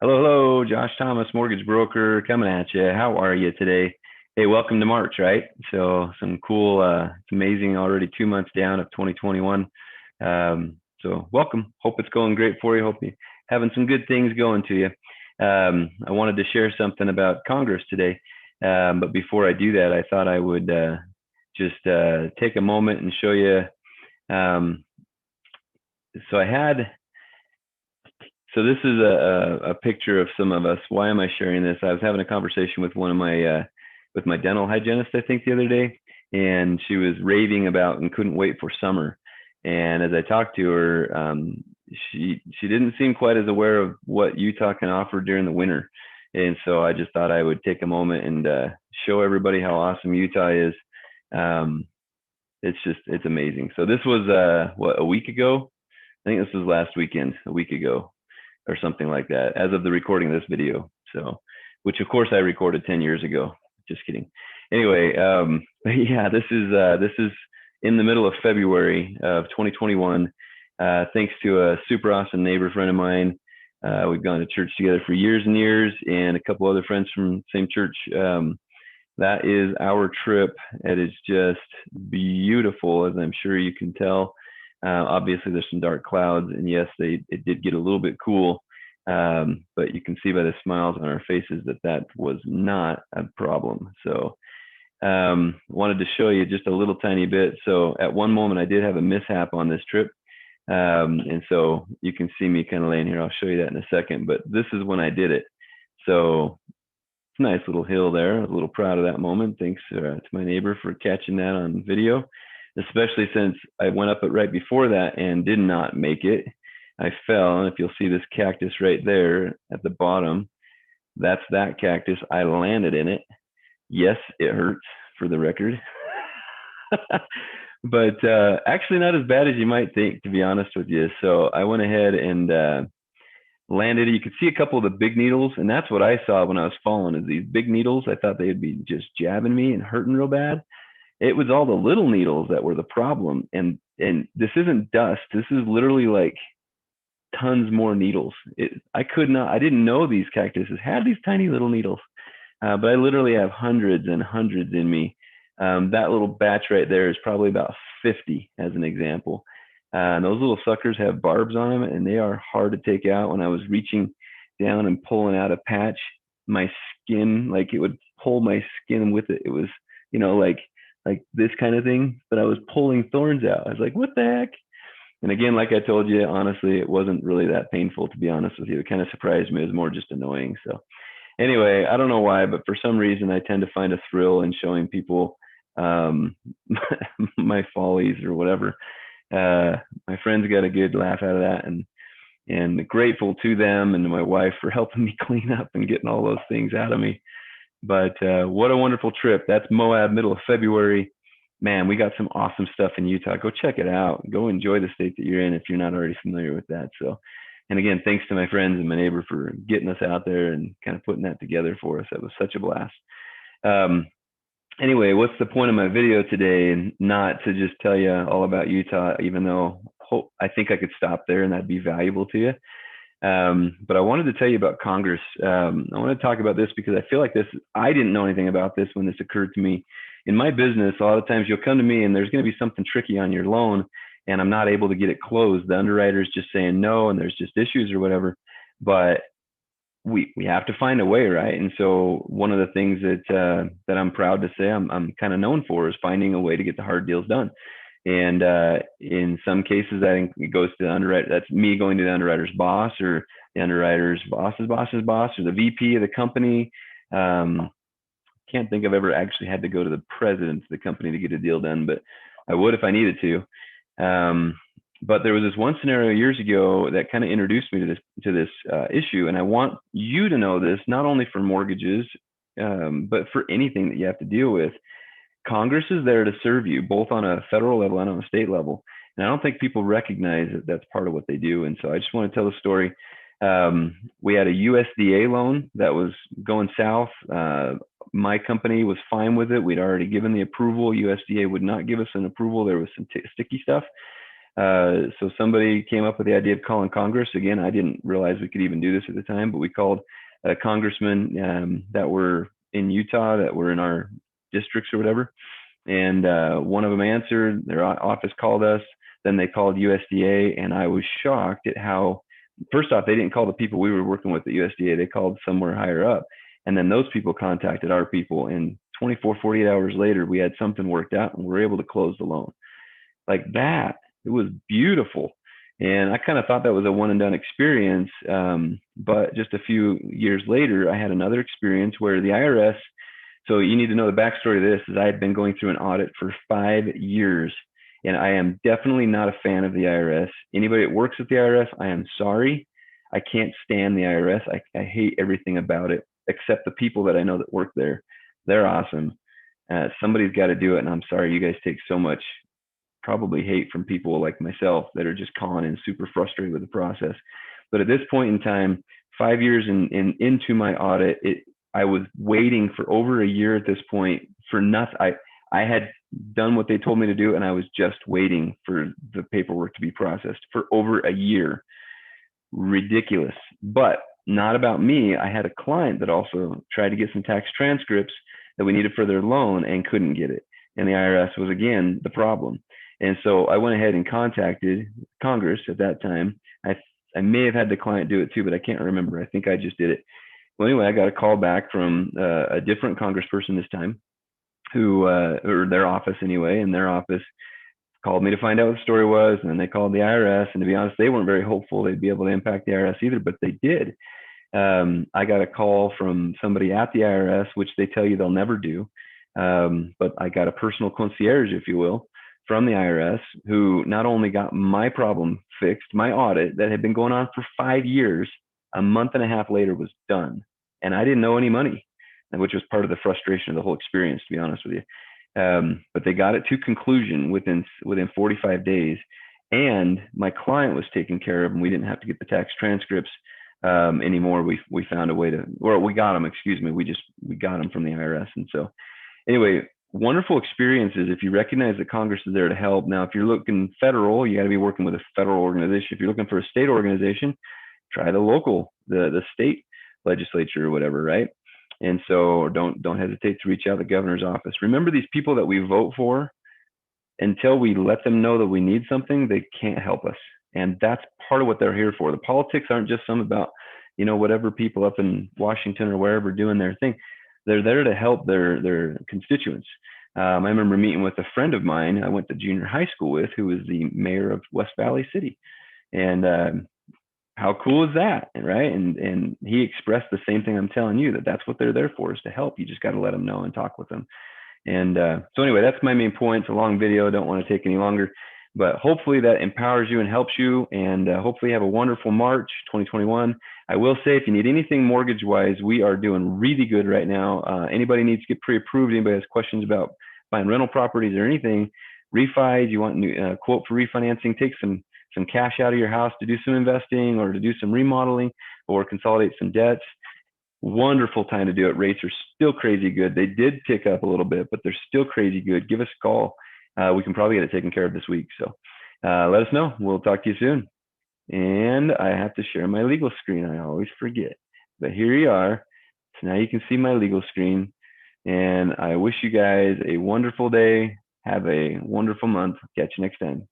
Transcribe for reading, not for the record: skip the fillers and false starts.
Hello, Josh Thomas, mortgage broker, coming at you. How are you today? Hey, welcome to March, right? So some cool, it's amazing already 2 months down of 2021. So welcome. Hope it's going great for you. Hope you're having some good things going to you. I wanted to share something about Congress today. But before I do that, I thought I would just take a moment and show you. Um, so I had So this is a picture of some of us. Why am I sharing this? I was having a conversation with one of my with my dental hygienist, I think, the other day, and she was raving about and couldn't wait for summer. And as I talked to her, she didn't seem quite as aware of what Utah can offer during the winter. And so I just thought I would take a moment and show everybody how awesome Utah is. Um, it's amazing. So this was what, a week ago? I think this was last weekend, a week ago or something like that, as of the recording of this video. So, which of course I recorded 10 years ago. Just kidding. Anyway, yeah, this is in the middle of February of 2021. Thanks to a super awesome neighbor friend of mine. We've gone to church together for years and years, and a couple other friends from the same church. That is our trip. It is just beautiful, as I'm sure you can tell. Obviously, there's some dark clouds, and yes, it did get a little bit cool, but you can see by the smiles on our faces that that was not a problem. So, wanted to show you just a little tiny bit. So, at one moment, I did have a mishap on this trip, and so you can see me kind of laying here. I'll show you that in a second. But this is when I did it. So, it's a nice little hill there. I was a little proud of that moment. Thanks to my neighbor for catching that on video, especially since I went up it right before that and did not make it. I fell, and if you'll see this cactus right there at the bottom, that's that cactus. I landed in it. Yes, it hurts, for the record. But actually not as bad as you might think, to be honest with you. So I went ahead and landed. You could see a couple of the big needles, and that's what I saw when I was falling, is these big needles. I thought they'd be just jabbing me and hurting real bad. It was all the little needles that were the problem. And this isn't dust. This is literally like tons more needles. I didn't know these cactuses had these tiny little needles, but I literally have hundreds and hundreds in me. That little batch right there is probably about 50 as an example. And those little suckers have barbs on them, and they are hard to take out. When I was reaching down and pulling out a patch, my skin, like, it would pull my skin with it. It was, like this kind of thing, but I was pulling thorns out. I was like, what the heck? And again, like I told you, honestly, it wasn't really that painful, to be honest with you. It kind of surprised me. It was more just annoying. So anyway, I don't know why, but for some reason, I tend to find a thrill in showing people my follies or whatever. My friends got a good laugh out of that, and grateful to them and to my wife for helping me clean up and getting all those things out of me. But what a wonderful trip. That's Moab, middle of February. Man, we got some awesome stuff in Utah. Go check it out. Go enjoy the state that you're in if you're not already familiar with that. So, and again, thanks to my friends and my neighbor for getting us out there and kind of putting that together for us. That was such a blast. Anyway, what's the point of my video today? And not to just tell you all about Utah, even though I think I could stop there and that'd be valuable to you. But I wanted to tell you about Congress. I want to talk about this because I feel like I didn't know anything about this when this occurred to me. In my business, a lot of times you'll come to me and there's going to be something tricky on your loan, and I'm not able to get it closed. The underwriter's just saying no, and there's just issues or whatever. But we have to find a way, right? And so one of the things that I'm proud to say I'm kind of known for is finding a way to get the hard deals done. And in some cases, I think it goes to the underwriter. That's me going to the underwriter's boss, or the underwriter's boss's boss's boss, or the VP of the company. Can't think I've ever actually had to go to the president of the company to get a deal done, but I would if I needed to. But there was this one scenario years ago that kind of introduced me to this issue, and I want you to know this, not only for mortgages, but for anything that you have to deal with. Congress is there to serve you, both on a federal level and on a state level. And I don't think people recognize that that's part of what they do. And so I just want to tell the story. We had a USDA loan that was going south. My company was fine with it. We'd already given the approval. USDA would not give us an approval. There was some sticky stuff. So somebody came up with the idea of calling Congress. Again, I didn't realize we could even do this at the time, but we called congressmen that were in Utah, that were in our districts or whatever. And one of them answered. Their office called us. Then they called USDA, and I was shocked at how, first off, they didn't call the people we were working with at USDA. They called somewhere higher up. And then those people contacted our people. And 24, 48 hours later, we had something worked out and we were able to close the loan. Like that, it was beautiful. And I kind of thought that was a one and done experience. But just a few years later, I had another experience where the IRS, so you need to know the backstory of this, is I had been going through an audit for 5 years. And I am definitely not a fan of the IRS. Anybody that works at the IRS, I am sorry. I can't stand the IRS. I hate everything about it, except the people that I know that work there. They're awesome. Somebody's got to do it. And I'm sorry, you guys take so much probably hate from people like myself that are just calling in super frustrated with the process. But at this point in time, 5 years into my audit, I was waiting for over a year at this point for nothing. I had done what they told me to do, and I was just waiting for the paperwork to be processed for over a year. Ridiculous, but not about me. I had a client that also tried to get some tax transcripts that we needed for their loan and couldn't get it. And the IRS was again the problem. And so I went ahead and contacted Congress at that time. I may have had the client do it too, but I can't remember. I think I just did it. Well, anyway, I got a call back from a different congressperson this time, who, or their office anyway, and their office called me to find out what the story was. And then they called the IRS. And to be honest, they weren't very hopeful they'd be able to impact the IRS either, but they did. I got a call from somebody at the IRS, which they tell you they'll never do. But I got a personal concierge, if you will, from the IRS, who not only got my problem fixed, my audit that had been going on for 5 years, a month and a half later was done. And I didn't owe any money, which was part of the frustration of the whole experience, to be honest with you. But they got it to conclusion within 45 days. And my client was taken care of, and we didn't have to get the tax transcripts anymore. We found a way to, or we got them, excuse me. We got them from the IRS. And so anyway, wonderful experiences if you recognize that Congress is there to help. Now, if you're looking federal, you got to be working with a federal organization. If you're looking for a state organization, try the local, the state legislature or whatever, right? And so don't hesitate to reach out to the governor's office. Remember, these people that we vote for, until we let them know that we need something, they can't help us. And that's part of what they're here for. The politics aren't just some about, whatever people up in Washington or wherever doing their thing. They're there to help their constituents. I remember meeting with a friend of mine I went to junior high school with, who was the mayor of West Valley City. And how cool is that, right? And he expressed the same thing I'm telling you, that's what they're there for, is to help. You just got to let them know and talk with them. And so anyway, that's my main point. It's a long video. I don't want to take any longer, but hopefully that empowers you and helps you. And hopefully you have a wonderful March 2021. I will say, if you need anything mortgage wise, we are doing really good right now. Anybody needs to get pre-approved, anybody has questions about buying rental properties or anything, refis, you want a quote for refinancing, take some cash out of your house to do some investing or to do some remodeling or consolidate some debts. Wonderful time to do it. Rates are still crazy good. They did tick up a little bit, but they're still crazy good. Give us a call. We can probably get it taken care of this week. So let us know. We'll talk to you soon. And I have to share my legal screen. I always forget. But here you are. So now you can see my legal screen. And I wish you guys a wonderful day. Have a wonderful month. Catch you next time.